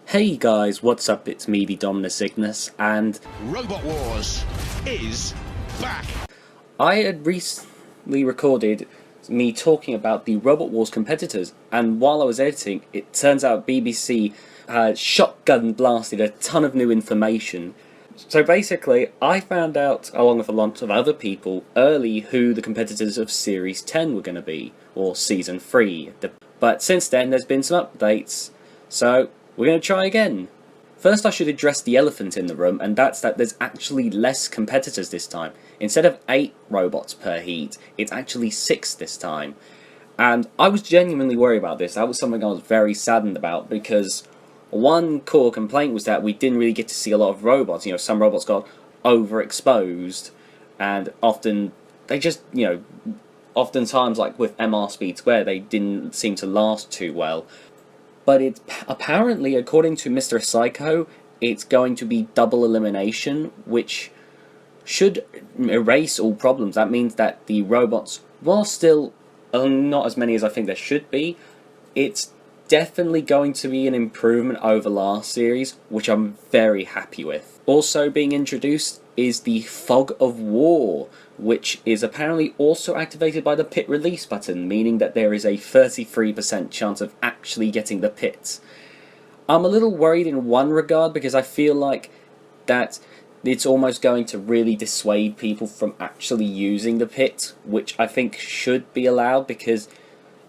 Hey guys, what's up? It's me, TheDominusIgnis, and Robot Wars is back! I had recently recorded me talking about the Robot Wars competitors, and while I was editing, it turns out BBC had shotgun blasted a ton of new information. So basically, I found out, along with a lot of other people, early who the competitors of Series 10 were going to be, or Season 3. But since then, there's been some updates, so we're going to try again. First, I should address the elephant in the room, and that's that there's actually less competitors this time. Instead of 8 robots per heat, it's actually 6 this time. And I was genuinely worried about this. That was something I was very saddened about, because one core complaint was that we didn't really get to see a lot of robots. You know, some robots got overexposed, and often they just, oftentimes, like with MR Speed Square, they didn't seem to last too well. But it's apparently, according to Mr. Psycho, it's going to be double elimination, which should erase all problems. That means that the robots, while still not as many as I think there should be, it's definitely going to be an improvement over last series, which I'm very happy with. Also being introduced is the Fog of War, which is apparently also activated by the pit release button, meaning that there is a 33% chance of actually getting the pits. I'm a little worried in one regard, because I feel like that it's almost going to really dissuade people from actually using the pit, which I think should be allowed, because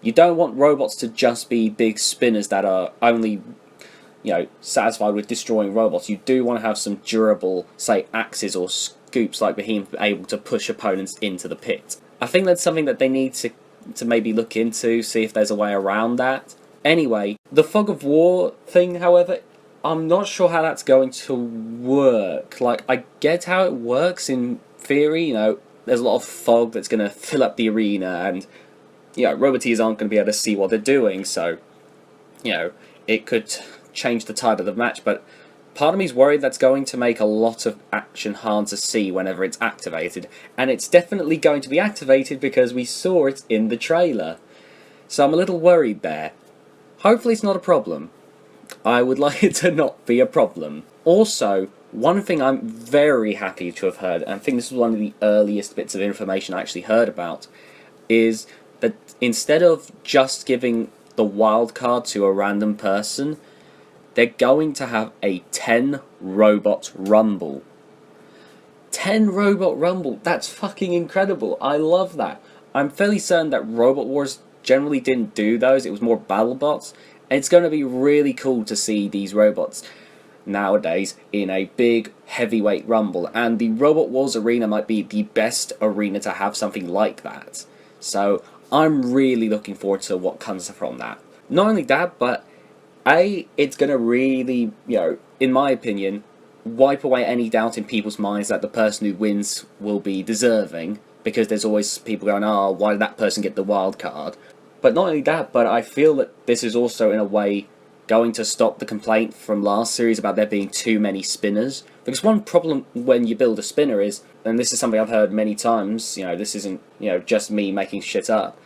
you don't want robots to just be big spinners that are only, satisfied with destroying robots. You do want to have some durable, say, axes or scoops like Behemoth, able to push opponents into the pit. I think that's something that they need to maybe look into, see if there's a way around that. Anyway, the Fog of War thing, however, I'm not sure how that's going to work. Like, I get how it works in theory, there's a lot of fog that's going to fill up the arena, and roboteers aren't going to be able to see what they're doing, so, it could change the tide of the match, but part of me's worried that's going to make a lot of action hard to see whenever it's activated, and it's definitely going to be activated because we saw it in the trailer. So I'm a little worried there. Hopefully it's not a problem. I would like it to not be a problem. Also, one thing I'm very happy to have heard, and I think this was one of the earliest bits of information I actually heard about, is that instead of just giving the wild card to a random person, they're going to have a 10 robot rumble. 10 robot rumble, that's fucking incredible. I love that. I'm fairly certain that Robot Wars generally didn't do those, it was more BattleBots, and it's going to be really cool to see these robots nowadays in a big heavyweight rumble, and the Robot Wars arena might be the best arena to have something like that. So I'm really looking forward to what comes from that. Not only that, but it's going to really, in my opinion, wipe away any doubt in people's minds that the person who wins will be deserving, because there's always people going, oh, why did that person get the wild card? But not only that, but I feel that this is also, in a way, going to stop the complaint from last series about there being too many spinners. Because one problem when you build a spinner is, and this is something I've heard many times, this isn't, just me making shit up,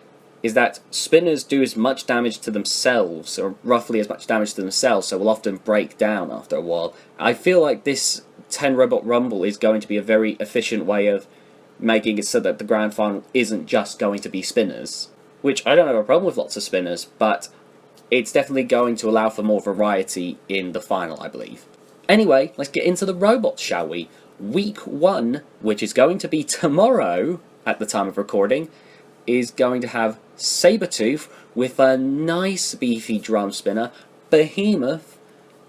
is that spinners do as much damage to themselves, or roughly as much damage to themselves, so will often break down after a while. I feel like this 10 Robot Rumble is going to be a very efficient way of making it so that the Grand Final isn't just going to be spinners. Which, I don't have a problem with lots of spinners, but it's definitely going to allow for more variety in the final, I believe. Anyway, let's get into the robots, shall we? Week 1, which is going to be tomorrow, at the time of recording, is going to have Sabretooth with a nice beefy drum spinner, Behemoth,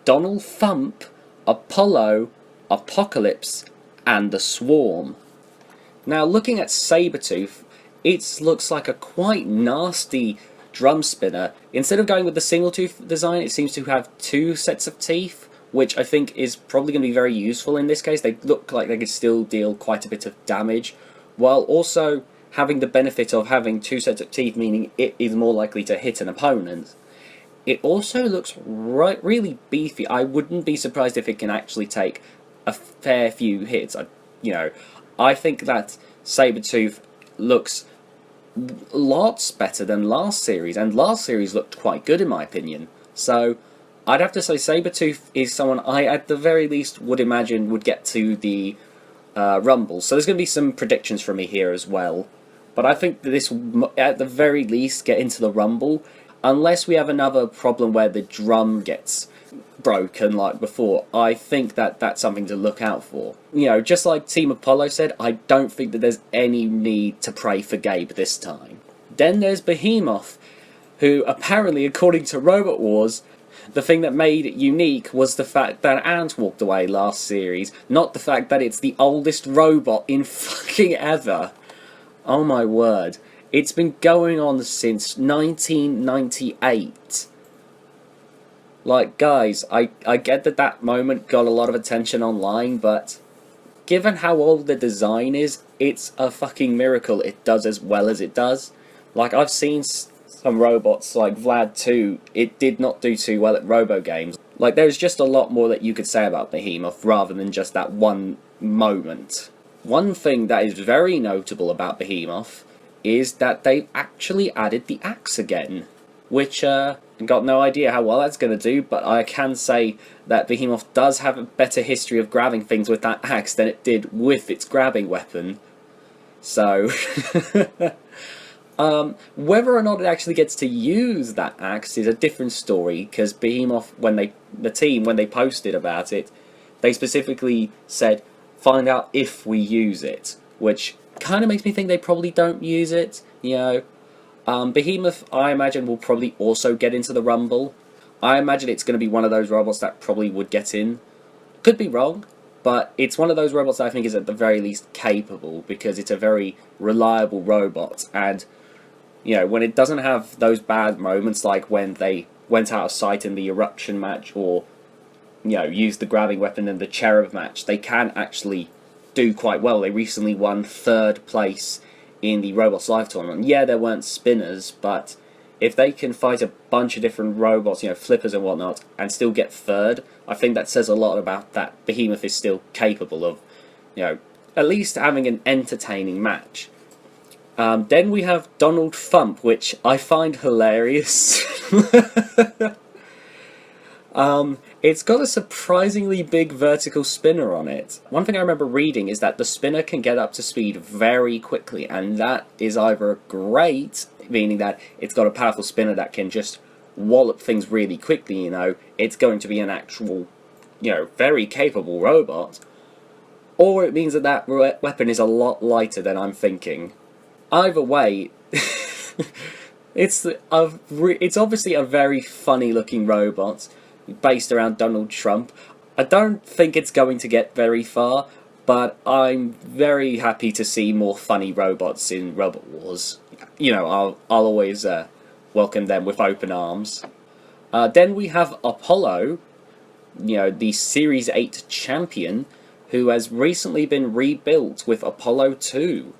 Donald Thump, Apollo, Apocalypse, and the Swarm. Now, looking at Sabretooth, it looks like a quite nasty drum spinner. Instead of going with the single tooth design, it seems to have 2 sets of teeth, which I think is probably going to be very useful in this case. They look like they could still deal quite a bit of damage, while also having the benefit of having 2 sets of teeth, meaning it is more likely to hit an opponent. It also looks really beefy. I wouldn't be surprised if it can actually take a fair few hits. I think that Sabretooth looks lots better than last series, and last series looked quite good in my opinion. So I'd have to say Sabretooth is someone I, at the very least, would imagine would get to the Rumble. So there's going to be some predictions from me here as well. But I think that this will, at the very least, get into the Rumble. Unless we have another problem where the drum gets broken like before, I think that that's something to look out for. You know, just like Team Apollo said, I don't think that there's any need to pray for Gabe this time. Then there's Behemoth, who apparently, according to Robot Wars, the thing that made it unique was the fact that Ant walked away last series, not the fact that it's the oldest robot in fucking ever. Oh my word. It's been going on since 1998. Like, guys, I get that that moment got a lot of attention online, but given how old the design is, it's a fucking miracle it does as well as it does. Like, I've seen some robots, like Vlad 2, it did not do too well at Robogames. Like, there's just a lot more that you could say about Behemoth rather than just that one moment. One thing that is very notable about Behemoth is that they've actually added the axe again, which, got no idea how well that's going to do, but I can say that Behemoth does have a better history of grabbing things with that axe than it did with its grabbing weapon. So, whether or not it actually gets to use that axe is a different story, because Behemoth, the team, when they posted about it, they specifically said, find out if we use it, which kind of makes me think they probably don't use it, you know. Behemoth, I imagine, will probably also get into the Rumble. I imagine it's going to be one of those robots that probably would get in. Could be wrong, but it's one of those robots that I think is at the very least capable, because it's a very reliable robot, and, you know, when it doesn't have those bad moments like when they went out of sight in the Eruption match, or, you know, used the grabbing weapon in the Cherub match, they can actually do quite well. They recently won 3rd place in the Robots Live tournament. Yeah, there weren't spinners, but if they can fight a bunch of different robots, you know, flippers and whatnot, and still get 3rd, I think that says a lot about that Behemoth is still capable of, you know, at least having an entertaining match. Then we have Donald Thump, which I find hilarious. It's got a surprisingly big vertical spinner on it. One thing I remember reading is that the spinner can get up to speed very quickly, and that is either great, meaning that it's got a powerful spinner that can just wallop things really quickly, you know, it's going to be an actual, you know, very capable robot, or it means that that weapon is a lot lighter than I'm thinking. Either way, it's obviously a very funny looking robot, based around Donald Trump. I don't think it's going to get very far, but I'm very happy to see more funny robots in Robot Wars. You know, I'll always welcome them with open arms. Then we have Apollo, you know, the Series 8 champion, who has recently been rebuilt with Apollo 2.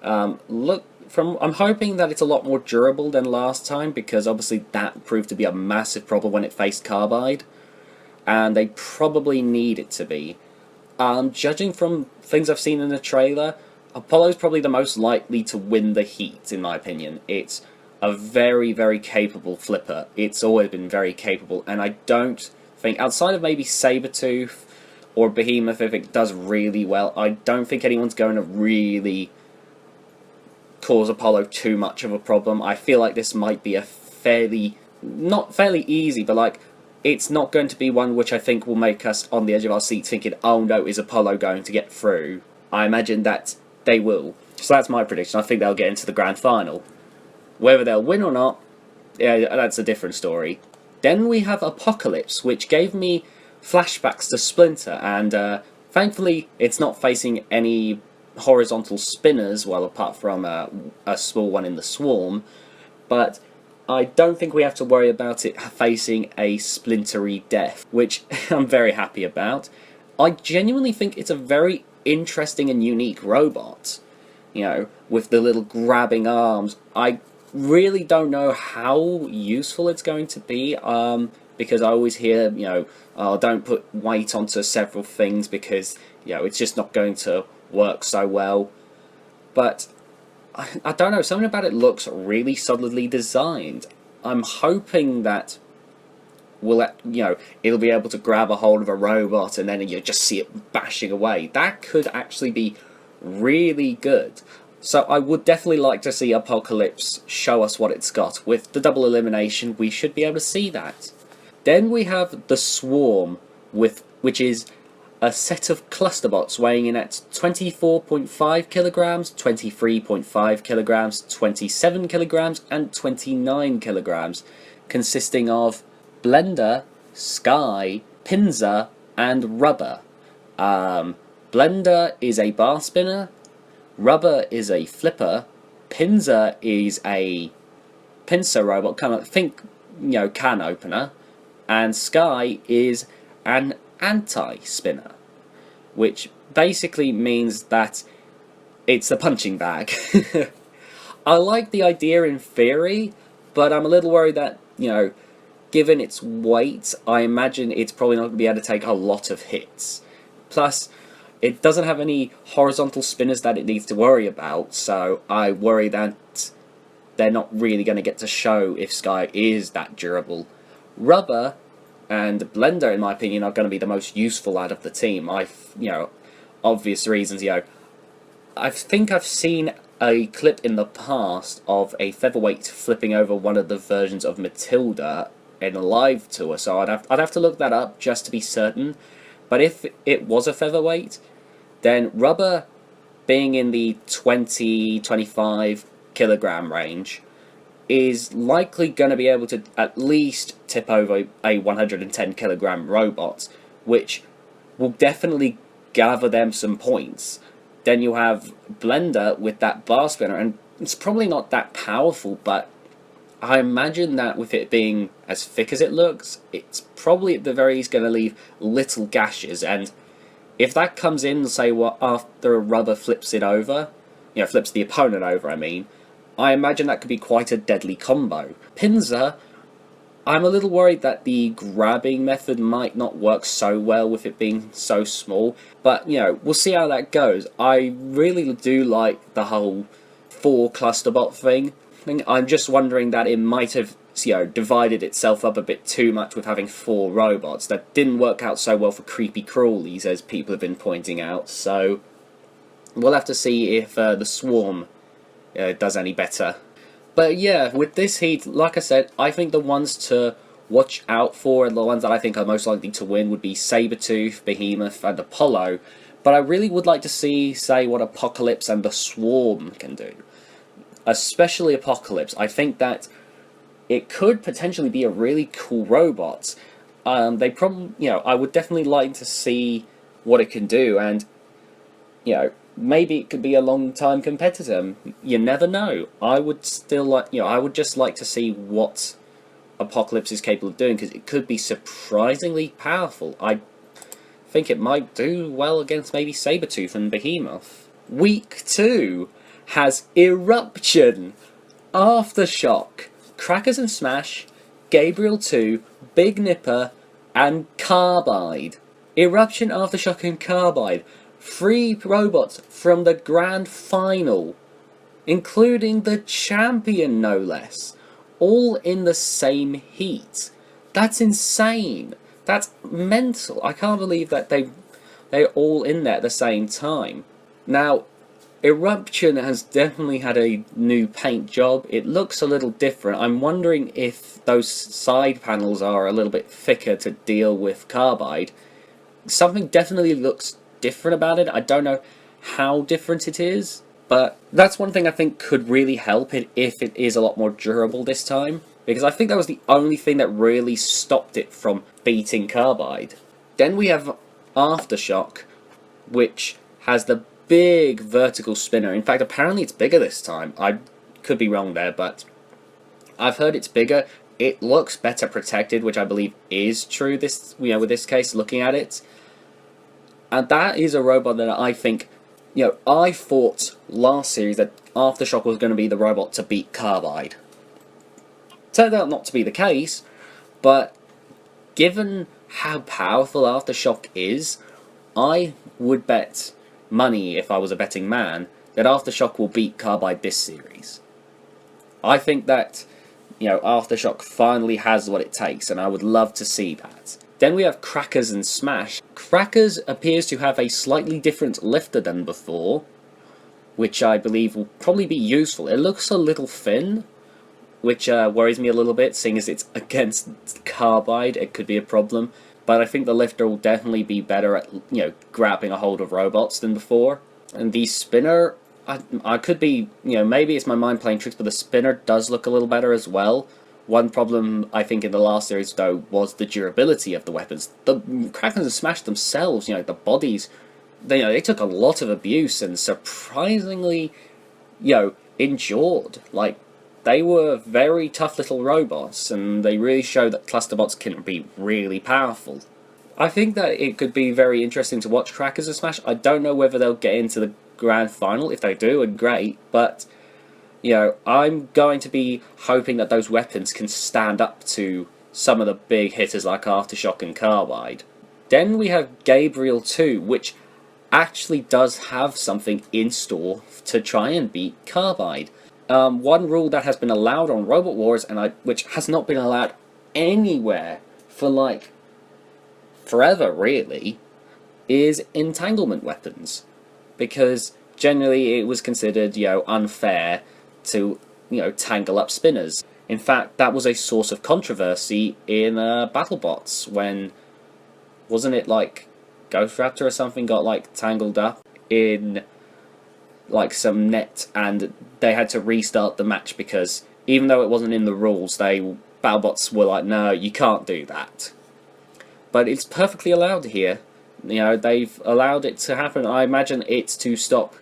I'm hoping that it's a lot more durable than last time, because obviously that proved to be a massive problem when it faced Carbide, and they probably need it to be. Judging from things I've seen in the trailer, Apollo's probably the most likely to win the heat, in my opinion. It's a very, very capable flipper. It's always been very capable, and I don't think, outside of maybe Sabretooth or Behemoth, if it does really well, I don't think anyone's going to really cause Apollo too much of a problem. I feel like this might be a not fairly easy, but like, it's not going to be one which I think will make us on the edge of our seats thinking, oh no, is Apollo going to get through? I imagine that they will. So that's my prediction. I think they'll get into the grand final. Whether they'll win or not, yeah, that's a different story. Then we have Apocalypse, which gave me flashbacks to Splinter, and thankfully it's not facing any horizontal spinners, well, apart from a small one in the Swarm, but I don't think we have to worry about it facing a splintery death, which I'm very happy about. I genuinely think it's a very interesting and unique robot, you know, with the little grabbing arms. I really don't know how useful it's going to be, because I always hear, you know, oh, don't put weight onto several things because, you know, it's just not going to work so well. But I don't know, something about it looks really solidly designed. I'm hoping that it'll be able to grab a hold of a robot and then you just see it bashing away. That could actually be really good. So I would definitely like to see Apocalypse show us what it's got. With the double elimination, we should be able to see that. Then we have the Swarm, which is a set of clusterbots weighing in at 24.5 kilograms, 23.5 kilograms, 27 kilograms, and 29 kilograms, consisting of Blender, Sky, Pinzer, and Rubber. Blender is a bar spinner, Rubber is a flipper, Pinzer is a pincer robot, kind of think, can opener, and Sky is an anti-spinner, which basically means that it's a punching bag. I like the idea in theory, but I'm a little worried that, given its weight, I imagine it's probably not going to be able to take a lot of hits. Plus, it doesn't have any horizontal spinners that it needs to worry about, so I worry that they're not really going to get to show if Sky is that durable. Rubber and Blender, in my opinion, are going to be the most useful out of the team. Obvious reasons, I think I've seen a clip in the past of a featherweight flipping over one of the versions of Matilda in a live tour, so I'd have to look that up just to be certain. But if it was a featherweight, then Rubber, being in the 20-25 kilogram range, is likely going to be able to at least tip over a 110 kilogram robot, which will definitely gather them some points. Then you have Blender with that bar spinner, and it's probably not that powerful, but I imagine that with it being as thick as it looks, it's probably at the very least going to leave little gashes, and if that comes in, say, after a Rubber flips it over, flips the opponent over, I imagine that could be quite a deadly combo. Pinzer, I'm a little worried that the grabbing method might not work so well with it being so small, but, we'll see how that goes. I really do like the whole 4 clusterbot thing. I'm just wondering that it might have, divided itself up a bit too much with having 4 robots. That didn't work out so well for creepy crawlies, as people have been pointing out, so we'll have to see if the Swarm does any better. But yeah, with this heat, like I said, I think the ones to watch out for, and the ones that I think are most likely to win, would be Sabretooth, Behemoth, and Apollo. But I really would like to see, say, what Apocalypse and the Swarm can do. Especially Apocalypse. I think that it could potentially be a really cool robot. I would definitely like to see what it can do, and, maybe it could be a long-time competitor. You never know. I would just like to see what Apocalypse is capable of doing, because it could be surprisingly powerful. I think it might do well against maybe Sabretooth and Behemoth. Week 2 has Eruption, Aftershock, Crackers and Smash, Gabriel 2, Big Nipper, and Carbide. Eruption, Aftershock, and Carbide. 3 robots from the grand final, including the champion no less, all in the same heat. That's insane. That's mental. I can't believe that they're all in there at the same time. Now, Eruption has definitely had a new paint job. It looks a little different. I'm wondering if those side panels are a little bit thicker to deal with Carbide. Something definitely looks different about it. I don't know how different it is, but that's one thing I think could really help it if it is a lot more durable this time, because I think that was the only thing that really stopped it from beating Carbide. Then we have Aftershock, which has the big vertical spinner. In fact, apparently it's bigger this time. I could be wrong there, but I've heard it's bigger. It looks better protected, which I believe is true with this case, looking at it. And that is a robot that I think, I thought last series that Aftershock was going to be the robot to beat Carbide. Turned out not to be the case, but given how powerful Aftershock is, I would bet money, if I was a betting man, that Aftershock will beat Carbide this series. I think that Aftershock finally has what it takes, and I would love to see that. Then we have Crackers and Smash. Crackers appears to have a slightly different lifter than before, which I believe will probably be useful. It looks a little thin, which worries me a little bit, seeing as it's against Carbide. It could be a problem, but I think the lifter will definitely be better at, grabbing a hold of robots than before. And the spinner, I could be, maybe it's my mind playing tricks, but the spinner does look a little better as well. One problem, I think, in the last series, though, was the durability of the weapons. The Crackers and Smash themselves, the bodies, they took a lot of abuse and surprisingly, endured. Like, they were very tough little robots, and they really show that clusterbots can be really powerful. I think that it could be very interesting to watch Crackers and Smash. I don't know whether they'll get into the grand final. If they do, and great, but I'm going to be hoping that those weapons can stand up to some of the big hitters like Aftershock and Carbide. Then we have Gabriel 2, which actually does have something in store to try and beat Carbide. One rule that has been allowed on Robot Wars, and which has not been allowed anywhere for forever really, is entanglement weapons, because generally it was considered unfair to tangle up spinners. In fact, that was a source of controversy in BattleBots when, wasn't it Ghost Raptor or something got tangled up in some net, and they had to restart the match because even though it wasn't in the rules, BattleBots were like, no, you can't do that. But it's perfectly allowed here. They've allowed it to happen. I imagine it's to stop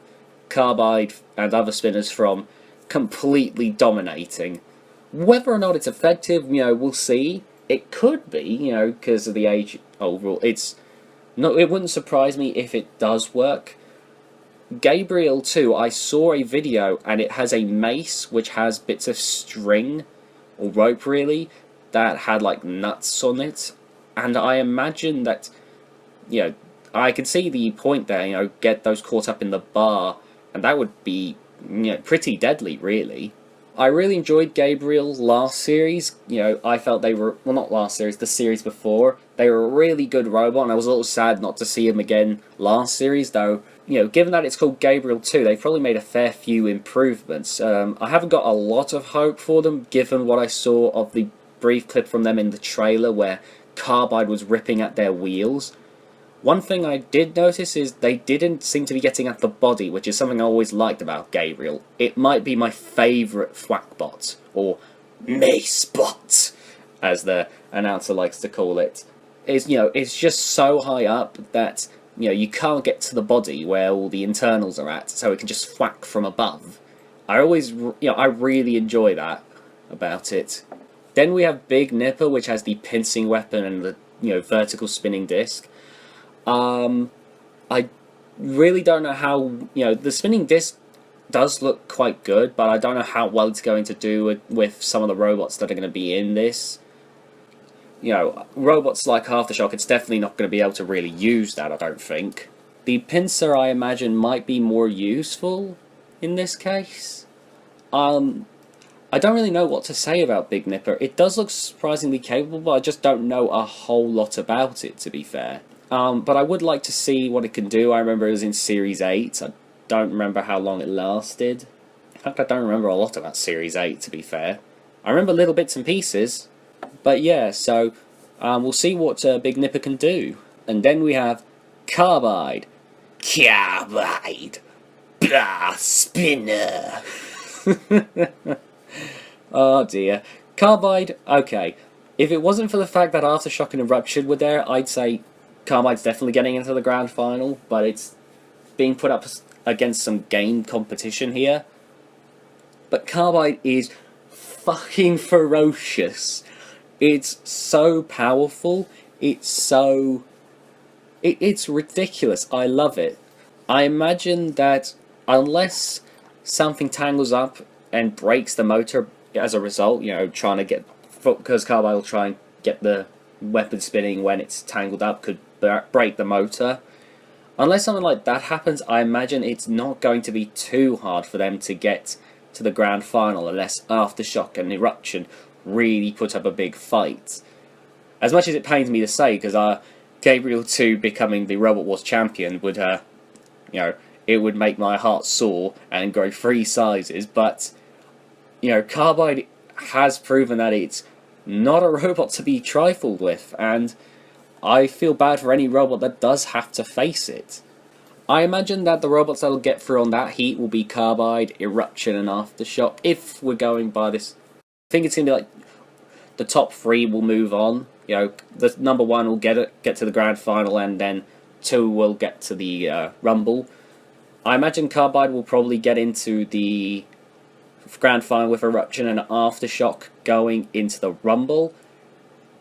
Carbide and other spinners from completely dominating. Whether or not it's effective, we'll see. It could be, because of the age-old rule. It wouldn't surprise me if it does work. Gabriel 2, I saw a video, and it has a mace which has bits of string, or rope really, that had nuts on it. And I imagine that, I can see the point there, get those caught up in the bar, and that would be, pretty deadly, really. I really enjoyed Gabriel last series. I felt they were, well, not last series, the series before. They were a really good robot, and I was a little sad not to see him again last series, though. Given that it's called Gabriel 2, they've probably made a fair few improvements. I haven't got a lot of hope for them, given what I saw of the brief clip from them in the trailer where Carbide was ripping at their wheels. One thing I did notice is they didn't seem to be getting at the body, which is something I always liked about Gabriel. It might be my favourite thwackbot, or macebot, as the announcer likes to call it. It's just so high up that you can't get to the body where all the internals are at, so it can just thwack from above. I really enjoy that about it. Then we have Big Nipper, which has the pincing weapon and the vertical spinning disc. I really don't know how, the spinning disc does look quite good, but I don't know how well it's going to do with some of the robots that are going to be in this. Robots like Aftershock, it's definitely not going to be able to really use that, I don't think. The pincer, I imagine, might be more useful in this case. I don't really know what to say about Big Nipper. It does look surprisingly capable, but I just don't know a whole lot about it, to be fair. But I would like to see what it can do. I remember it was in Series 8. I don't remember how long it lasted. In fact, I don't remember a lot about Series 8, to be fair. I remember little bits and pieces. But yeah, so we'll see what Big Nipper can do. And then we have Carbide. Carbide! Blah, spinner! Oh dear. Carbide, okay. If it wasn't for the fact that Aftershock and Eruption were there, I'd say Carbide's definitely getting into the grand final, but it's being put up against some game competition here. But Carbide is fucking ferocious. It's so powerful. It's ridiculous. I love it. I imagine that unless something tangles up and breaks the motor as a result, trying to get, because Carbide will try and get the weapon spinning when it's tangled up, could break the motor. Unless something like that happens, I imagine it's not going to be too hard for them to get to the grand final, unless Aftershock and Eruption really put up a big fight. As much as it pains me to say, because Gabriel 2 becoming the Robot Wars champion would, it would make my heart sore and grow 3 sizes, but, Carbide has proven that it's not a robot to be trifled with, and I feel bad for any robot that does have to face it. I imagine that the robots that'll get through on that heat will be Carbide, Eruption, and Aftershock, if we're going by this. I think it's going to be like the top 3 will move on. The number 1 will get to the grand final, and then 2 will get to the Rumble. I imagine Carbide will probably get into the grand final with Eruption and Aftershock going into the Rumble.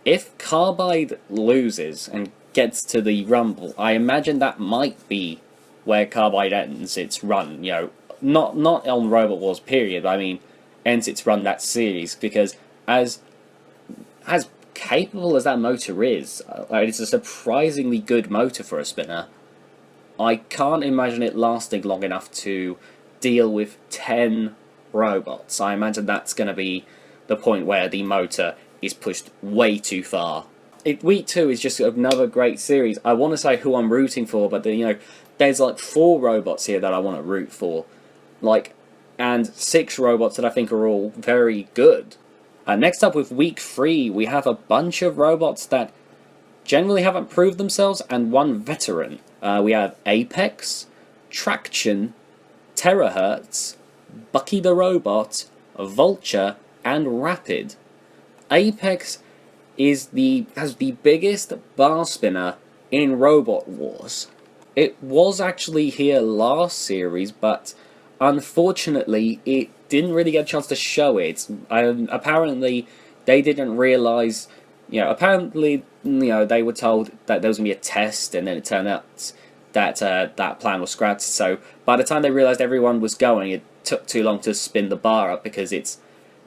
If Carbide loses and gets to the Rumble, I imagine that might be where Carbide ends its run. Not on Robot Wars period, but I mean ends its run that series, because as capable as that motor is, it's a surprisingly good motor for a spinner. I can't imagine it lasting long enough to deal with 10 robots. I imagine that's going to be the point where the motor is pushed way too far. Week 2 is just another great series. I want to say who I'm rooting for, but there's like 4 robots here that I want to root for, and 6 robots that I think are all very good. Next up with week 3, we have a bunch of robots that generally haven't proved themselves, and 1 veteran. We have Apex, Traction, Terahertz, Bucky the Robot, Vulture, and Rapid. Apex has the biggest bar spinner in Robot Wars. It was actually here last series, but unfortunately it didn't really get a chance to show it. Apparently they didn't realise, apparently they were told that there was going to be a test, and then it turned out that that plan was scrapped. So by the time they realised everyone was going, it took too long to spin the bar up, because it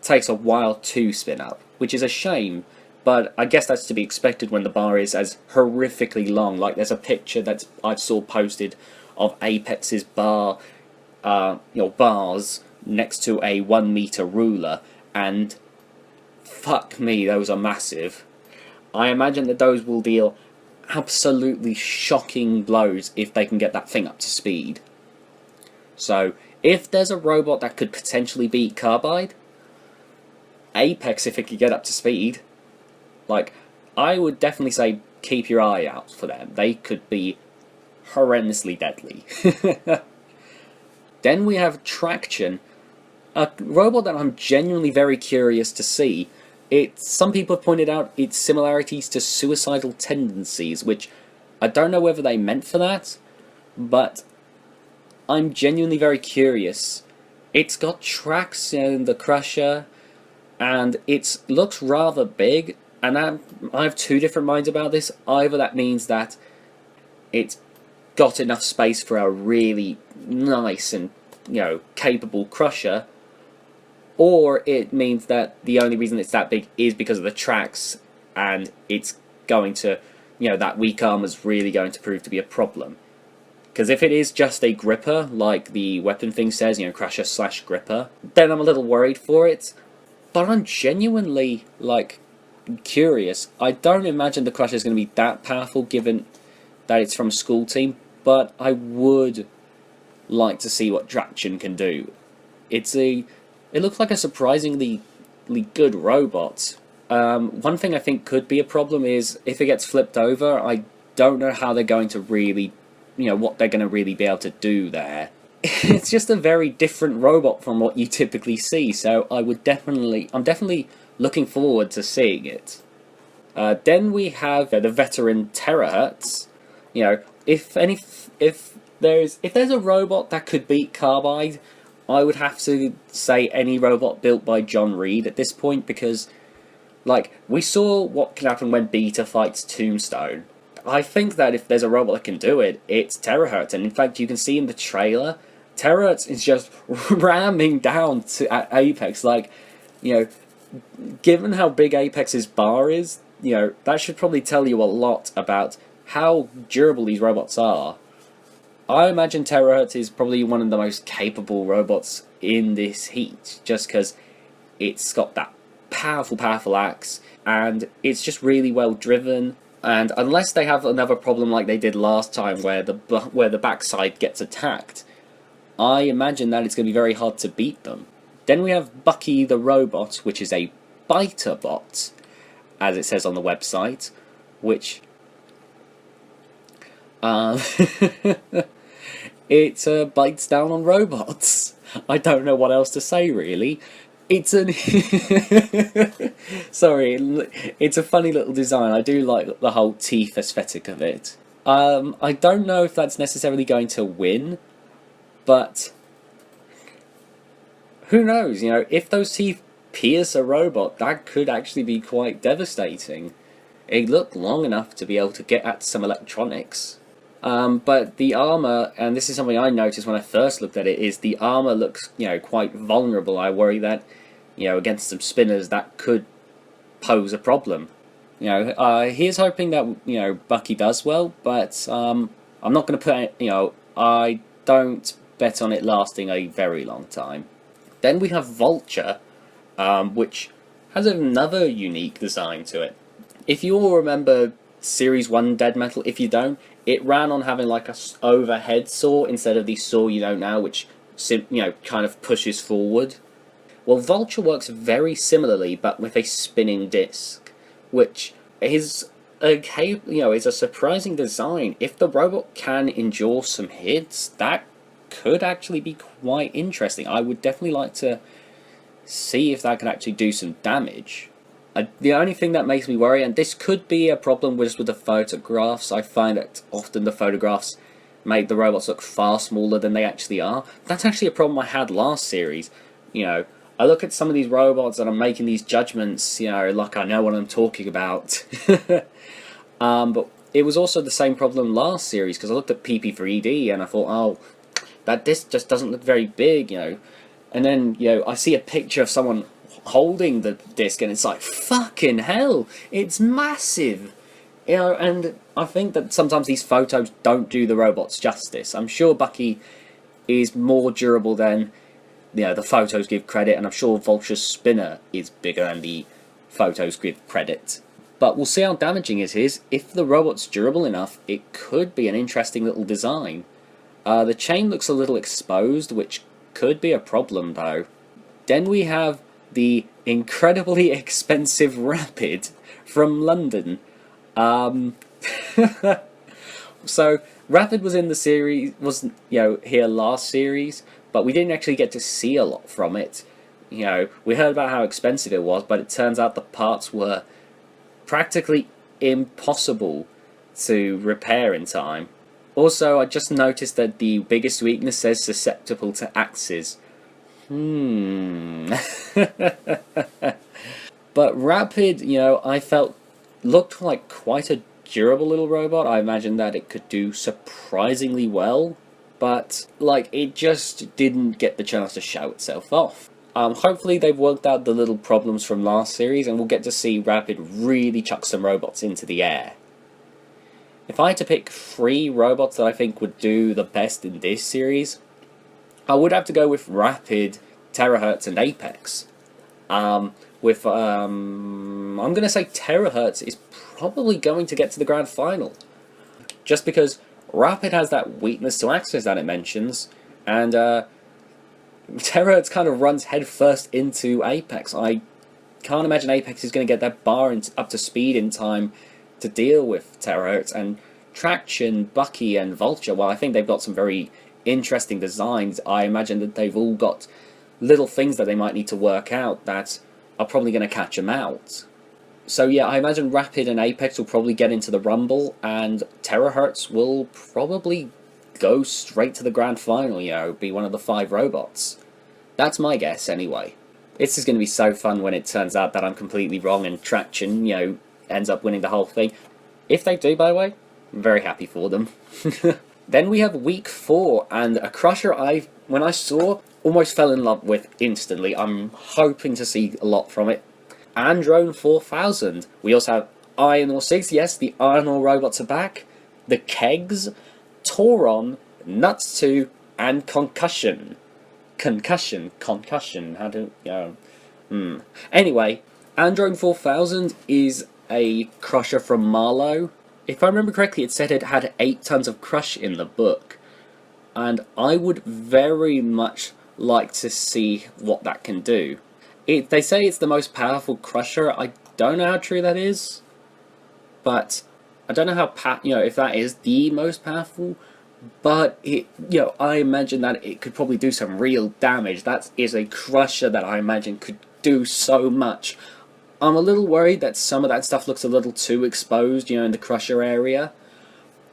takes a while to spin up, which is a shame. But I guess that's to be expected when the bar is as horrifically long. Like, there's a picture that I saw posted of Apex's bars next to a 1 meter ruler, and fuck me, those are massive. I imagine that those will deal absolutely shocking blows if they can get that thing up to speed. So, if there's a robot that could potentially beat Carbide, Apex, if it could get up to speed, I would definitely say keep your eye out for them. They could be horrendously deadly. Then we have Traction, a robot that I'm genuinely very curious to see. Some people have pointed out its similarities to suicidal tendencies, which I don't know whether they meant for that, but I'm genuinely very curious. It's got tracks in the Crusher, and it looks rather big, and I have 2 different minds about this. Either that means that it's got enough space for a really nice and capable Crusher, or it means that the only reason it's that big is because of the tracks, and it's going to, that weak arm is really going to prove to be a problem. Because if it is just a gripper, like the weapon thing says, Crusher / gripper, then I'm a little worried for it. But I'm genuinely, curious. I don't imagine the Crusher is going to be that powerful, given that it's from a school team, but I would like to see what Traction can do. It looks like a surprisingly good robot. One thing I think could be a problem is if it gets flipped over, I don't know how they're going to really, what they're going to really be able to do there. It's just a very different robot from what you typically see, so I'm definitely looking forward to seeing it. Then we have the veteran Terahertz. If there's a robot that could beat Carbide, I would have to say any robot built by John Reed at this point, because we saw what can happen when Beta fights Tombstone. I think that if there's a robot that can do it, it's Terahertz, and in fact you can see in the trailer, Terahertz is just ramming down at Apex. Given how big Apex's bar is, that should probably tell you a lot about how durable these robots are. I imagine Terahertz is probably one of the most capable robots in this heat, just because it's got that powerful axe, and it's just really well driven. And unless they have another problem like they did last time, where the backside gets attacked, I imagine that it's going to be very hard to beat them. Then we have Bucky the robot, which is a biter bot, as it says on the website, which it bites down on robots. I don't know what else to say, really. It's an sorry, it's a funny little design. I do like the whole teeth aesthetic of it. I don't know if that's necessarily going to win, but who knows? You know, if those teeth pierce a robot, that could actually be quite devastating. It looked long enough to be able to get at some electronics. But the armor, and this is something I noticed when I first looked at it, is the armor looks, you know, quite vulnerable. I worry that, you know, against some spinners that could pose a problem. You know, here's hoping that, you know, Bucky does well, but I'm not going to put, you know, I don't bet on it lasting a very long time. Then we have Vulture, which has another unique design to it. If you all remember Series 1 Dead Metal, if you don't, it ran on having like a overhead saw instead of the saw you know now, which, you know, kind of pushes forward. Well, Vulture works very similarly, but with a spinning disc, which is is a surprising design. If the robot can endure some hits, that could actually be quite interesting. I would definitely like to see if that can actually do some damage. The only thing that makes me worry, and this could be a problem with the photographs, I find that often the photographs make the robots look far smaller than they actually are. That's actually a problem I had last series. You know, I look at some of these robots and I'm making these judgments, you know, like I know what I'm talking about. But it was also the same problem last series, because I looked at PP3D and I thought, oh, that disc just doesn't look very big, you know. And then, you know, I see a picture of someone holding the disc and it's like, fucking hell, it's massive. You know, and I think that sometimes these photos don't do the robots justice. I'm sure Bucky is more durable than, you know, the photos give credit, and I'm sure Vulture's spinner is bigger than the photos give credit. But we'll see how damaging it is. If the robot's durable enough, it could be an interesting little design. The chain looks a little exposed, which could be a problem though. Then we have the incredibly expensive Rapid from London. So Rapid was in the series, wasn't, you know, here last series, but we didn't actually get to see a lot from it. You know, we heard about how expensive it was, but it turns out the parts were practically impossible to repair in time. Also, I just noticed that the biggest weakness says susceptible to axes. But Rapid, you know, I felt looked like quite a durable little robot. I imagined that it could do surprisingly well, but like it just didn't get the chance to show itself off. Hopefully they've worked out the little problems from last series and we'll get to see Rapid really chuck some robots into the air. If I had to pick 3 robots that I think would do the best in this series, I would have to go with Rapid, Terahertz and Apex. I'm going to say Terahertz is probably going to get to the grand final. Just because Rapid has that weakness to axes that it mentions, and Terahertz kind of runs headfirst into Apex. I can't imagine Apex is going to get that bar up to speed in time to deal with Terahertz. And Traction, Bucky and Vulture, well, I think they've got some very interesting designs. I imagine that they've all got little things that they might need to work out that are probably going to catch them out. So yeah, I imagine Rapid and Apex will probably get into the Rumble, and Terahertz will probably go straight to the grand final, you know, be one of the 5 robots. That's my guess, anyway. This is going to be so fun when it turns out that I'm completely wrong and Traction, you know, ends up winning the whole thing. If they do, by the way, I'm very happy for them. Then we have week 4, and a crusher when I saw, almost fell in love with instantly. I'm hoping to see a lot from it. Androne 4000. We also have Iron Ore 6. Yes, the Iron Ore robots are back. The Kegs, Tauron, Nuts 2, and Concussion. Concussion. How do... Anyway, Android 4000 is a crusher from Marlow. If I remember correctly, it said it had 8 tons of crush in the book. And I would very much like to see what that can do. They say it's the most powerful crusher. I don't know how true that is. But I don't know how if that is the most powerful. But I imagine that it could probably do some real damage. That is a crusher that I imagine could do so much. I'm a little worried that some of that stuff looks a little too exposed, in the crusher area.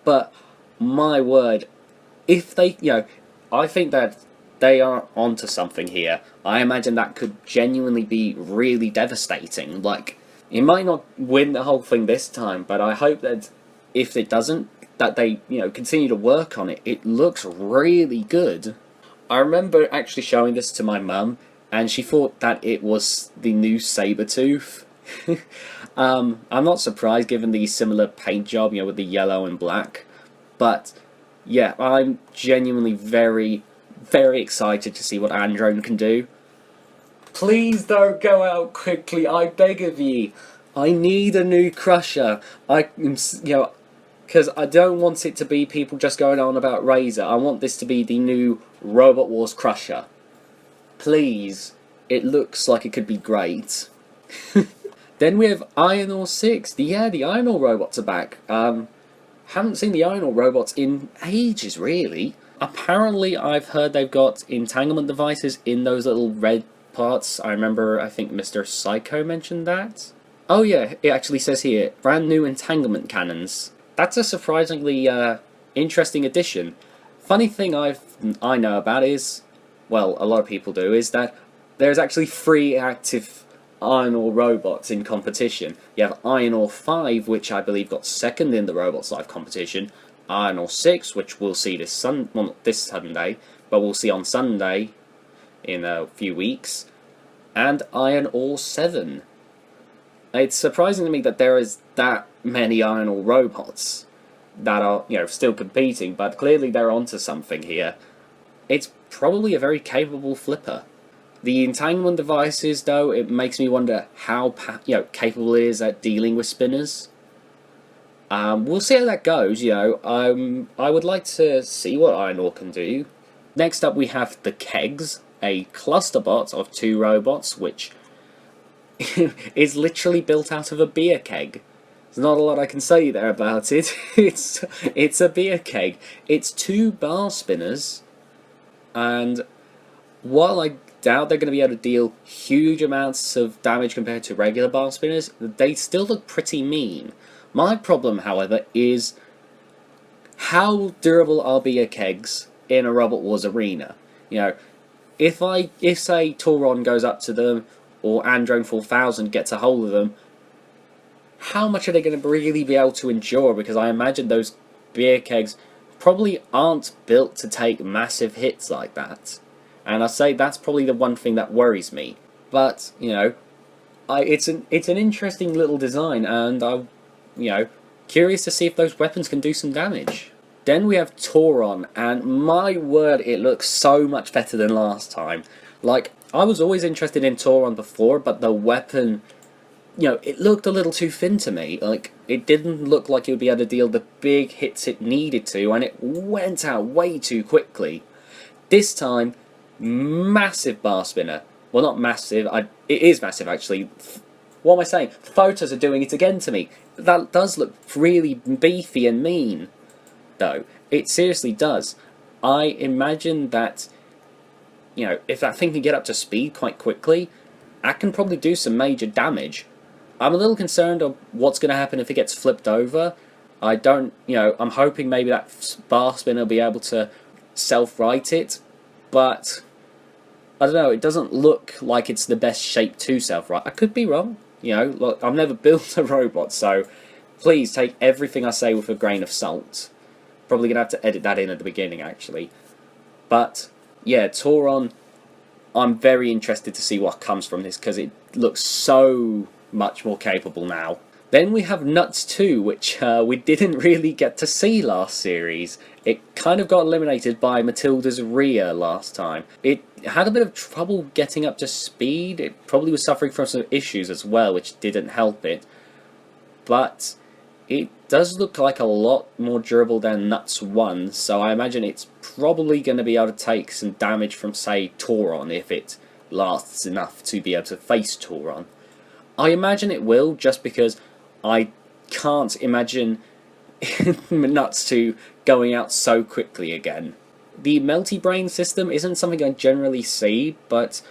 But my word, if they, I think that they are onto something here. I imagine that could genuinely be really devastating. Like, it might not win the whole thing this time, but I hope that if it doesn't, that they, continue to work on it. It looks really good. I remember actually showing this to my mum, and she thought that it was the new Sabretooth. I'm not surprised given the similar paint job, with the yellow and black. But, yeah, I'm genuinely very, very excited to see what Androne can do. Please don't go out quickly, I beg of ye. I need a new crusher. Because I don't want it to be people just going on about Razor. I want this to be the new Robot Wars crusher. Please. It looks like it could be great. Then we have Iron Ore 6. The Iron Ore robots are back. Haven't seen the Iron Ore robots in ages, really. Apparently, I've heard they've got entanglement devices in those little red parts. I think Mr. Psycho mentioned that. Oh yeah, it actually says here, brand new entanglement cannons. That's a surprisingly interesting addition. Funny thing I know about is, well, a lot of people do, is that there's actually 3 active Iron Ore robots in competition. You have Iron Ore 5, which I believe got 2nd in the Robots Live competition. Iron Ore 6, which we'll see this not this Sunday, but we'll see on Sunday in a few weeks. And Iron Ore 7. It's surprising to me that there is that many Iron Ore robots that are, still competing, but clearly they're onto something here. It's probably a very capable flipper. The entanglement devices, though, it makes me wonder how capable it is at dealing with spinners. We'll see how that goes. I would like to see what Iron Ore can do. Next up, we have the Kegs, a cluster bot of 2 robots, which is literally built out of a beer keg. There's not a lot I can say there about it. It's a beer keg. It's 2 bar spinners, and while I doubt they're going to be able to deal huge amounts of damage compared to regular bar spinners, they still look pretty mean. My problem, however, is how durable are beer kegs in a Robot Wars arena? If say Tauron goes up to them, or Androne 4000 gets a hold of them, how much are they going to really be able to endure? Because I imagine those beer kegs probably aren't built to take massive hits like that. And I say that's probably the one thing that worries me. But, it's an interesting little design, and I'm, curious to see if those weapons can do some damage. Then we have Tauron, and my word, it looks so much better than last time. Like, I was always interested in Tauron before, but the weapon, it looked a little too thin to me. Like, it didn't look like it would be able to deal the big hits it needed to, and it went out way too quickly. This time, massive bar spinner. Well, not massive, it is massive actually. What am I saying? Photos are doing it again to me. That does look really beefy and mean, though. It seriously does. I imagine that, if that thing can get up to speed quite quickly, that can probably do some major damage. I'm a little concerned of what's going to happen if it gets flipped over. I don't, I'm hoping maybe that bar spinner will be able to self-right it, but I don't know, it doesn't look like it's the best shape to self-right. I could be wrong, look, I've never built a robot, so please take everything I say with a grain of salt. Probably going to have to edit that in at the beginning, actually. But, yeah, Tauron, I'm very interested to see what comes from this, because it looks so much more capable now. Then we have Nuts 2, which we didn't really get to see last series. It kind of got eliminated by Matilda's Rhea last time. It had a bit of trouble getting up to speed. It probably was suffering from some issues as well, which didn't help it. But it does look like a lot more durable than Nuts 1, so I imagine it's probably going to be able to take some damage from, say, Tauron if it lasts enough to be able to face Tauron. I imagine it will, just because I can't imagine Nuts 2 going out so quickly again. The Melty Brain system isn't something I generally see, but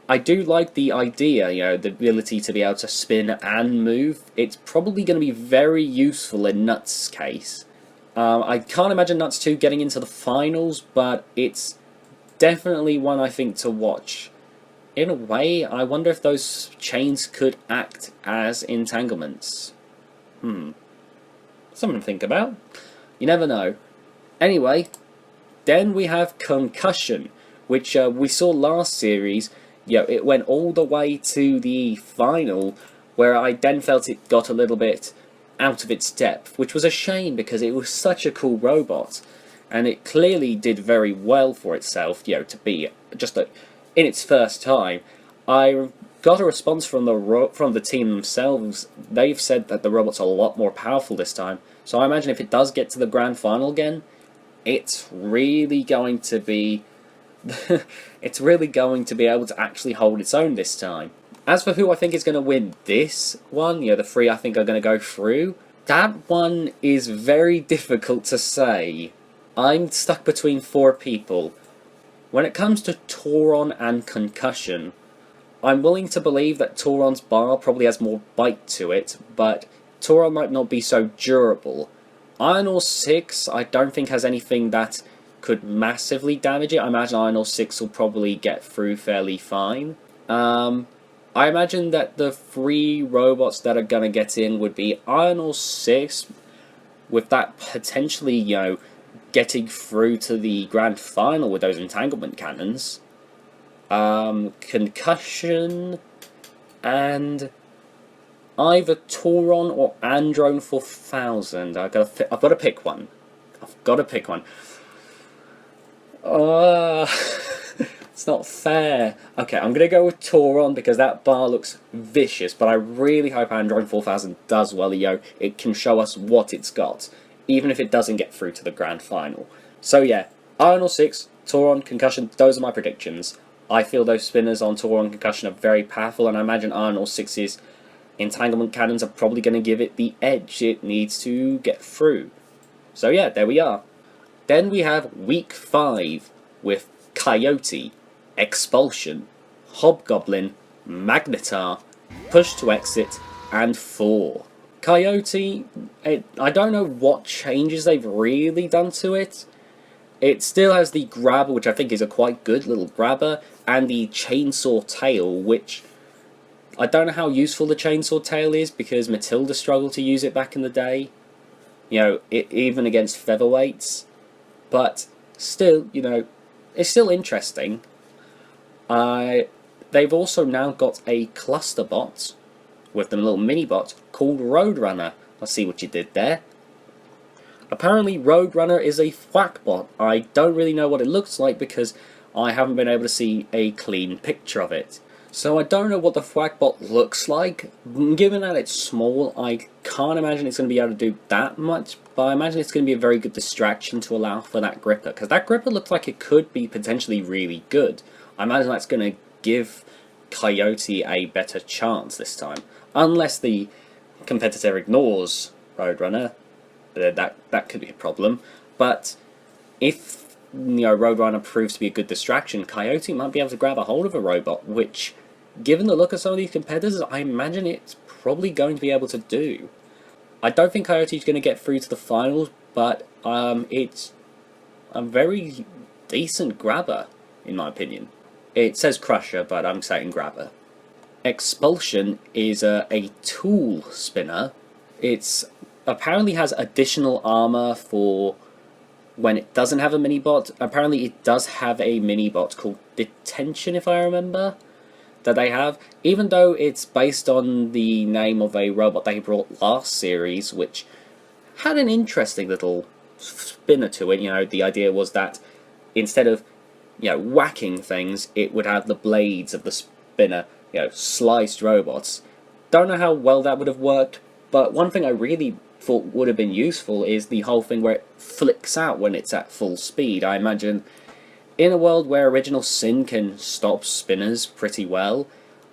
I do like the idea, you know, the ability to be able to spin and move. It's probably going to be very useful in Nuts' case. I can't imagine Nuts 2 getting into the finals, but it's definitely one I think to watch. In a way, I wonder if those chains could act as entanglements. Something to think about. You never know. Anyway, then we have Concussion, which we saw last series. You know, it went all the way to the final, where I then felt it got a little bit out of its depth, which was a shame because it was such a cool robot, and it clearly did very well for itself, you know, to be just in its first time. I got a response from the team themselves. They've said that the robot's a lot more powerful this time, so I imagine if it does get to the grand final again, it's really going to be it's really going to be able to actually hold its own this time. As for who I think is going to win this one, you know, the three I think are going to go through, that one is very difficult to say. I'm stuck between four people. When it comes to Tauron and Concussion, I'm willing to believe that Tauron's bar probably has more bite to it, but Tauron might not be so durable. Iron Ore 6 I don't think has anything that could massively damage it. I imagine Iron Ore 6 will probably get through fairly fine. I imagine that the three robots that are going to get in would be Iron Ore 6, with that potentially, you know, getting through to the grand final with those entanglement cannons. Concussion, and either Tauron or Androne 4000. I've got to pick one. I've got to pick one. It's not fair. Okay, I'm going to go with Tauron because that bar looks vicious, but I really hope Androne 4000 does well, yo. It can show us what it's got, even if it doesn't get through to the grand final. So yeah, Iron Ore 6, Tauron, Concussion, those are my predictions. I feel those spinners on Tauron and Concussion are very powerful, and I imagine Iron Ore 6's entanglement cannons are probably going to give it the edge it needs to get through. So yeah, there we are. Then we have Week 5 with Coyote, Expulsion, Hobgoblin, Magnetar, Push to Exit, and 4. Coyote, I don't know what changes they've really done to it. It still has the grabber, which I think is a quite good little grabber, and the chainsaw tail, which I don't know how useful the chainsaw tail is because Matilda struggled to use it back in the day. You know, even against featherweights. But still, you know, it's still interesting. They've also now got a cluster bot with them little mini bot called Roadrunner. Let's see what you did there. Apparently Roadrunner is a thwack bot. I don't really know what it looks like because I haven't been able to see a clean picture of it. So I don't know what the thwack bot looks like. Given that it's small, I can't imagine it's going to be able to do that much, but I imagine it's going to be a very good distraction to allow for that gripper, because that gripper looks like it could be potentially really good. I imagine that's going to give Coyote a better chance this time, unless the competitor ignores Roadrunner. That could be a problem, but if, you know, Roadrunner proves to be a good distraction, Coyote might be able to grab a hold of a robot, which, given the look of some of these competitors, I imagine it's probably going to be able to do. I don't think Coyote's going to get through to the finals, but it's a very decent grabber, in my opinion. It says Crusher, but I'm saying grabber. Expulsion is a tool spinner. It's apparently has additional armor for when it doesn't have a mini-bot. Apparently it does have a mini-bot called Detention, if I remember. that they have, even though it's based on the name of a robot they brought last series, which had an interesting little spinner to it. You know, the idea was that instead of, you know, whacking things, it would have the blades of the spinner, you know, sliced robots. Don't know how well that would have worked, but one thing I really thought would have been useful is the whole thing where it flicks out when it's at full speed. I imagine in a world where Original Sin can stop spinners pretty well,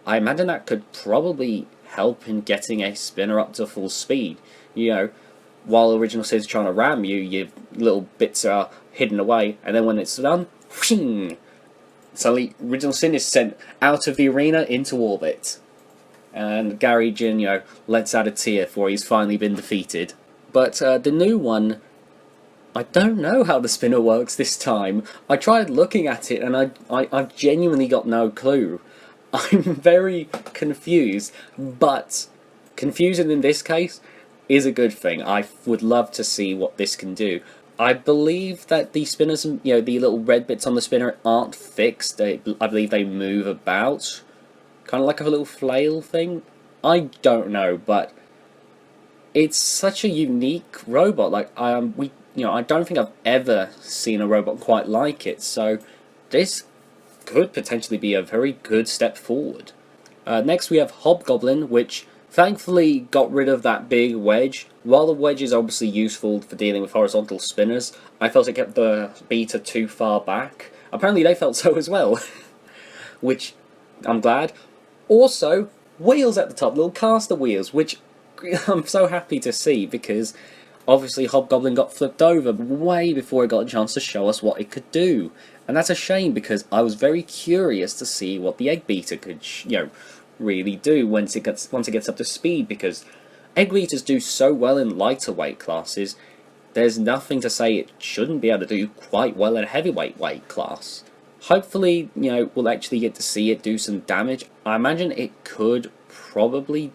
I imagine that could probably help in getting a spinner up to full speed. You know, while Original Sin's trying to ram you, your little bits are hidden away, and then when it's done, whooshing, suddenly Original Sin is sent out of the arena into orbit. And Gary Jin, you know, lets out a tear for he's finally been defeated. But the new one, I don't know how the spinner works this time. I tried looking at it and I've genuinely got no clue. I'm very confused, but confusing in this case is a good thing. I would love to see what this can do. I believe that the spinners, you know, the little red bits on the spinner aren't fixed. I believe they move about. Kind of like a little flail thing? I don't know, but it's such a unique robot. Like, I don't think I've ever seen a robot quite like it, so this could potentially be a very good step forward. Next we have Hobgoblin, which thankfully got rid of that big wedge. While the wedge is obviously useful for dealing with horizontal spinners, I felt it kept the beta too far back. Apparently they felt so as well, which I'm glad. Also, wheels at the top, little caster wheels, which I'm so happy to see, because obviously Hobgoblin got flipped over way before it got a chance to show us what it could do. And that's a shame, because I was very curious to see what the Egg Beater could, really do once it gets up to speed, because Egg Beaters do so well in lighter weight classes, there's nothing to say it shouldn't be able to do quite well in a heavyweight weight class. Hopefully, we'll actually get to see it do some damage. I imagine it could probably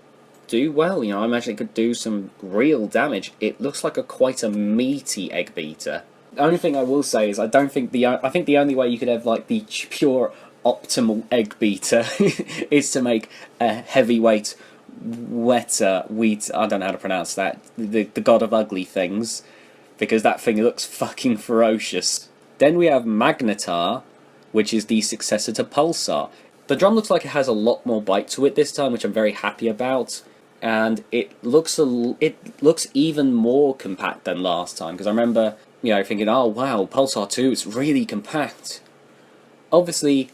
do well. I imagine it could do some real damage. It looks like quite a meaty Egg Beater. The only thing I will say is I think the only way you could have like the pure optimal Egg Beater is to make a heavyweight wheat. I don't know how to pronounce that. The god of ugly things, because that thing looks fucking ferocious. Then we have Magnetar, which is the successor to Pulsar. The drum looks like it has a lot more bite to it this time, which I'm very happy about. And it looks even more compact than last time, because I remember, thinking, oh wow, Pulsar 2 is really compact. Obviously,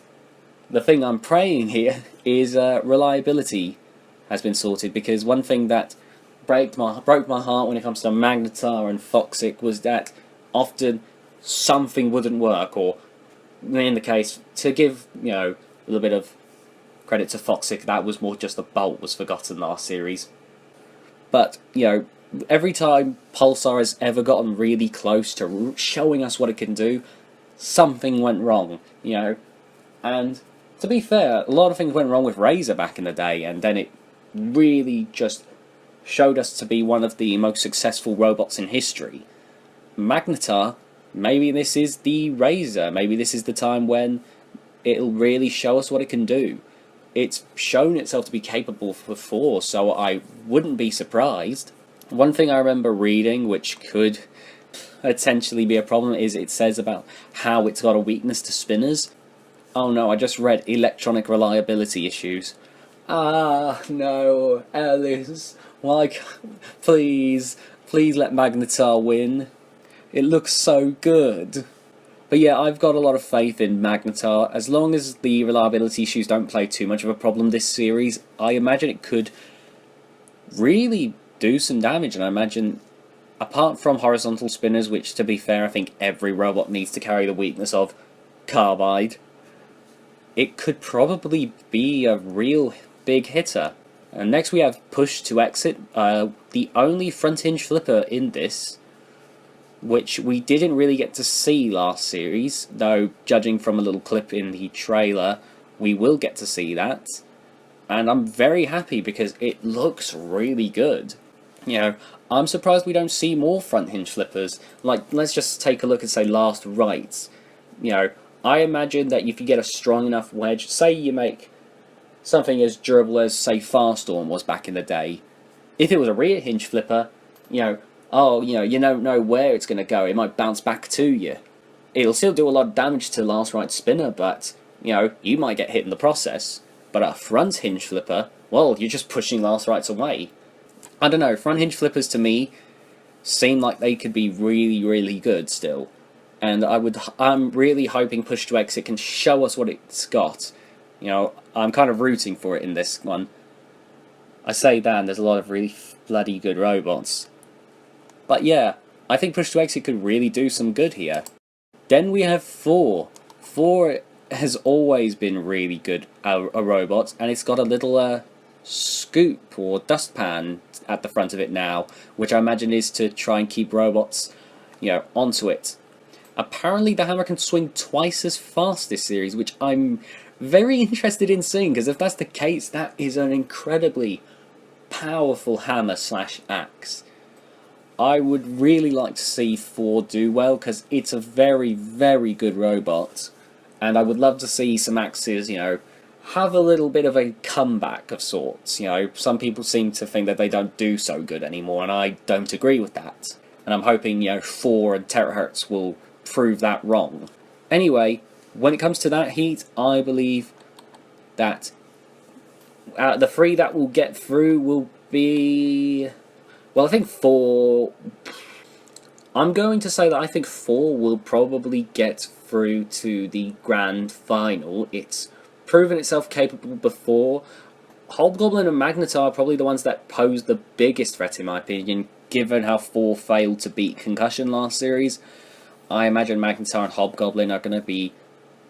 the thing I'm praying here is reliability has been sorted, because one thing that broke my heart when it comes to Magnetar and Foxic was that often something wouldn't work, or in the case, to give, a little bit of credit to Foxic, that was more just the bolt was forgotten last series. But, every time Pulsar has ever gotten really close to showing us what it can do, something went wrong, And to be fair, a lot of things went wrong with Razor back in the day, and then it really just showed us to be one of the most successful robots in history. Magnetar, maybe this is the Razor, maybe this is the time when it'll really show us what it can do. It's shown itself to be capable before, so I wouldn't be surprised. One thing I remember reading, which could potentially be a problem, is it says about how it's got a weakness to spinners. Oh no, I just read electronic reliability issues. Ah, no, Alice, please let Magnetar win. It looks so good. But yeah, I've got a lot of faith in Magnetar. As long as the reliability issues don't play too much of a problem this series, I imagine it could really do some damage. And I imagine, apart from horizontal spinners, which to be fair, I think every robot needs to carry the weakness of, Carbide, it could probably be a real big hitter. And next we have Push to Exit, the only front hinge flipper in this, which we didn't really get to see last series, though judging from a little clip in the trailer, we will get to see that. And I'm very happy because it looks really good. I'm surprised we don't see more front hinge flippers. Like, let's just take a look and say Last Rites. I imagine that if you get a strong enough wedge, say you make something as durable as, say, Farstorm was back in the day. If it was a rear hinge flipper, you don't know where it's going to go. It might bounce back to you. It'll still do a lot of damage to the last right spinner, but, you might get hit in the process. But a front hinge flipper, well, you're just pushing last rights away. I don't know, front hinge flippers to me seem like they could be really, really good still. And I'm really hoping Push to Exit can show us what it's got. I'm kind of rooting for it in this one. I say that, and there's a lot of really bloody good robots. But yeah, I think Push to Exit could really do some good here. Then we have 4. 4 has always been really good a robot, and it's got a little scoop or dustpan at the front of it now, which I imagine is to try and keep robots, onto it. Apparently the hammer can swing twice as fast this series, which I'm very interested in seeing, because if that's the case, that is an incredibly powerful hammer/axe. I would really like to see 4 do well, because it's a very, very good robot, and I would love to see some axes, have a little bit of a comeback of sorts. Some people seem to think that they don't do so good anymore, and I don't agree with that. And I'm hoping, 4 and Terahertz will prove that wrong. Anyway, when it comes to that heat, I believe that the 3 that will get through will be... Well, I think 4... I'm going to say that I think 4 will probably get through to the grand final. It's proven itself capable before. Hobgoblin and Magnetar are probably the ones that pose the biggest threat in my opinion, given how 4 failed to beat Concussion last series. I imagine Magnetar and Hobgoblin are going to be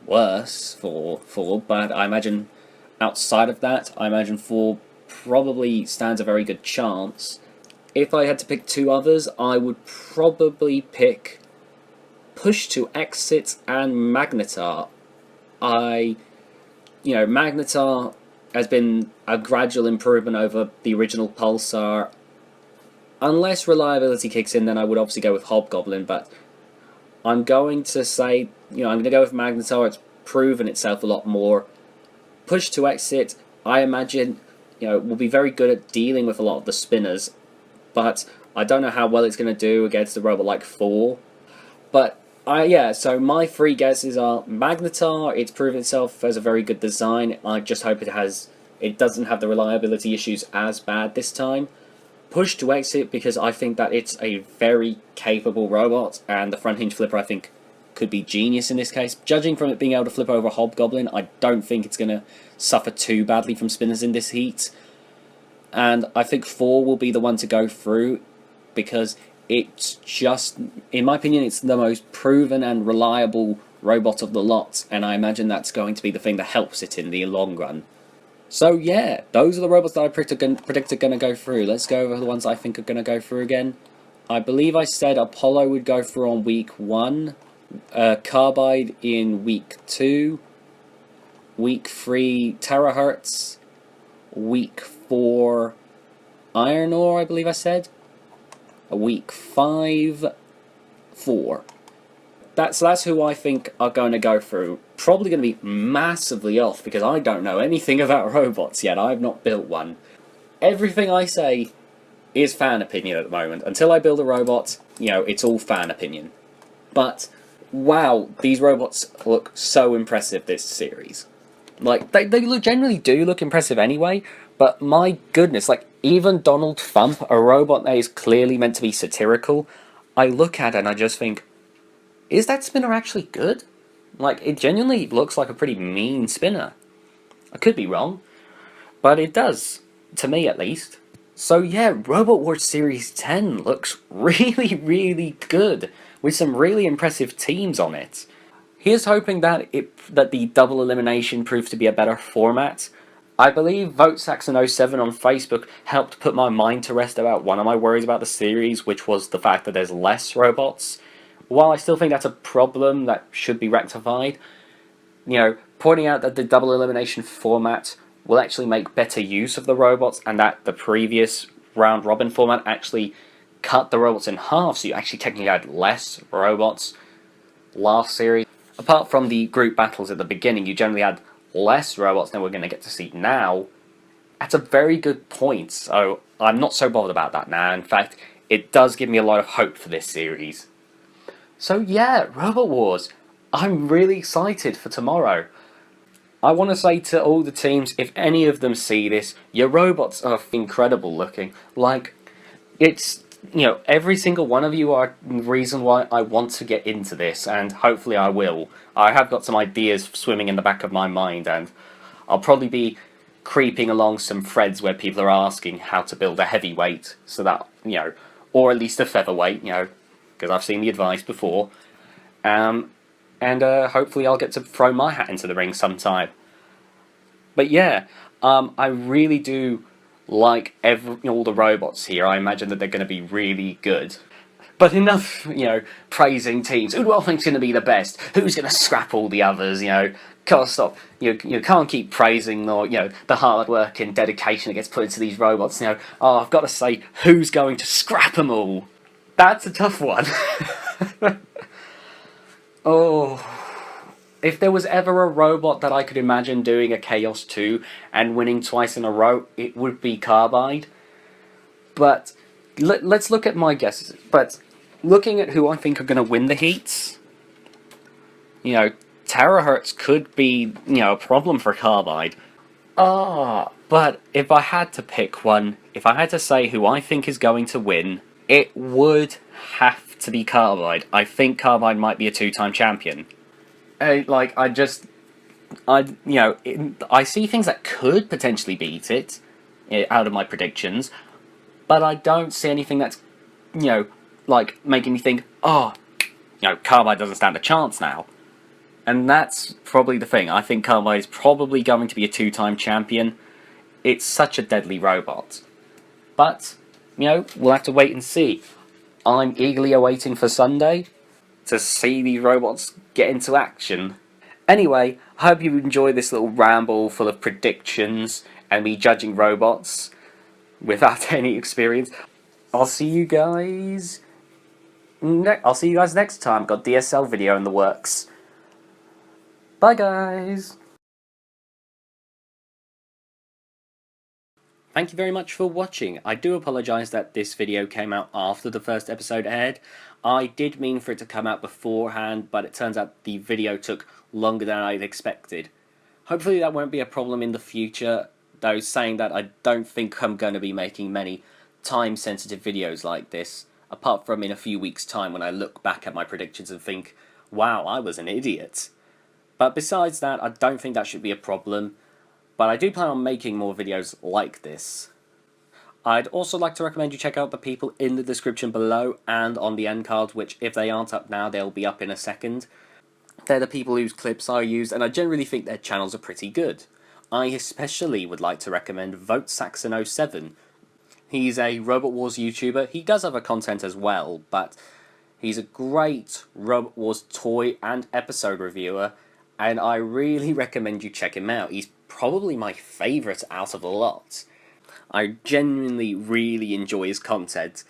worse for 4, but I imagine outside of that, I imagine 4 probably stands a very good chance. If I had to pick 2 others, I would probably pick Push to Exit and Magnetar. Magnetar has been a gradual improvement over the original Pulsar. Unless reliability kicks in, then I would obviously go with Hobgoblin, but I'm going to say, I'm going to go with Magnetar. It's proven itself a lot more. Push to Exit, I imagine, will be very good at dealing with a lot of the spinners, but I don't know how well it's going to do against a robot like 4. But, so my 3 guesses are Magnetar. It's proven itself as a very good design. I just hope it doesn't have the reliability issues as bad this time. Push to Exit, because I think that it's a very capable robot, and the front hinge flipper I think could be genius in this case. Judging from it being able to flip over Hobgoblin, I don't think it's going to suffer too badly from spinners in this heat. And I think 4 will be the one to go through, because it's just, in my opinion, it's the most proven and reliable robot of the lot, and I imagine that's going to be the thing that helps it in the long run. So yeah, those are the robots that I predict are going to go through. Let's go over the ones I think are going to go through again. I believe I said Apollo would go through on week 1, Carbide in week 2, week 3 Terahertz, week 4 Iron Ore, I believe I said, week 5 4. That's who I think are going to go through. Probably going to be massively off, because I don't know anything about robots yet. I've not built one. Everything I say is fan opinion at the moment. Until I build a robot, it's all fan opinion. But, wow, these robots look so impressive this series. Like, they generally do look impressive anyway, but my goodness, even Donald Thump, a robot that is clearly meant to be satirical, I look at it and I just think, is that spinner actually good? It genuinely looks like a pretty mean spinner. I could be wrong, but it does, to me at least. So yeah, Robot Wars Series 10 looks really, really good, with some really impressive teams on it. Here's hoping that the double elimination proves to be a better format. I believe VoteSaxon07 on Facebook helped put my mind to rest about one of my worries about the series, which was the fact that there's less robots. While I still think that's a problem that should be rectified, pointing out that the double elimination format will actually make better use of the robots, and that the previous round robin format actually cut the robots in half, so you actually technically had less robots last series. Apart from the group battles at the beginning, you generally had less robots than we're going to get to see now, that's a very good point. So I'm not so bothered about that now. In fact, it does give me a lot of hope for this series. So yeah, Robot Wars. I'm really excited for tomorrow. I want to say to all the teams, if any of them see this, your robots are incredible looking. Like, it's, every single one of you are the reason why I want to get into this, and hopefully I will. I have got some ideas swimming in the back of my mind, and I'll probably be creeping along some threads where people are asking how to build a heavyweight, so that, or at least a featherweight, because I've seen the advice before. And hopefully I'll get to throw my hat into the ring sometime. But yeah, I really do like all the robots here. I imagine that they're going to be really good. But enough, praising teams. Who do I think's going to be the best? Who's going to scrap all the others? Can't stop. You can't keep praising the hard work and dedication that gets put into these robots. I've got to say, who's going to scrap them all? That's a tough one. Oh, if there was ever a robot that I could imagine doing a Chaos 2 and winning twice in a row, it would be Carbide. But let's look at my guesses. But looking at who I think are going to win the heats, Terahertz could be, a problem for Carbide. But if I had to pick one, if I had to say who I think is going to win, it would have to be Carbide. I think Carbide might be a 2-time champion. I see things that could potentially beat it out of my predictions, but I don't see anything that's, making me think, Carbide doesn't stand a chance now. And that's probably the thing. I think Carbide is probably going to be a 2-time champion. It's such a deadly robot. But, we'll have to wait and see. I'm eagerly awaiting for Sunday to see these robots get into action. Anyway, I hope you enjoyed this little ramble full of predictions and me judging robots without any experience. I'll see you guys next time. Got DSL video in the works. Bye guys. Thank you very much for watching. I do apologise that this video came out after the first episode aired. I did mean for it to come out beforehand, but it turns out the video took longer than I'd expected. Hopefully that won't be a problem in the future, though saying that I don't think I'm going to be making many time-sensitive videos like this, apart from in a few weeks' time when I look back at my predictions and think, wow, I was an idiot. But besides that, I don't think that should be a problem. But I do plan on making more videos like this. I'd also like to recommend you check out the people in the description below and on the end card, which if they aren't up now, they'll be up in a second. They're the people whose clips I use, and I generally think their channels are pretty good. I especially would like to recommend VoteSaxon07. He's a Robot Wars YouTuber. He does other content as well, but he's a great Robot Wars toy and episode reviewer, and I really recommend you check him out. He's probably my favourite out of the lot. I genuinely really enjoy his content.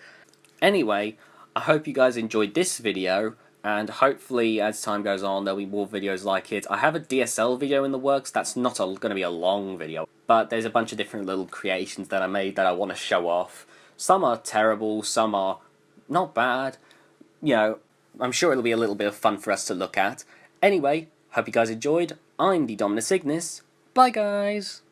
Anyway, I hope you guys enjoyed this video, and hopefully as time goes on there'll be more videos like it. I have a DSL video in the works. That's not going to be a long video, but there's a bunch of different little creations that I made that I want to show off. Some are terrible, some are not bad. I'm sure it'll be a little bit of fun for us to look at. Anyway, hope you guys enjoyed. I'm TheDominusIgnis. Bye guys!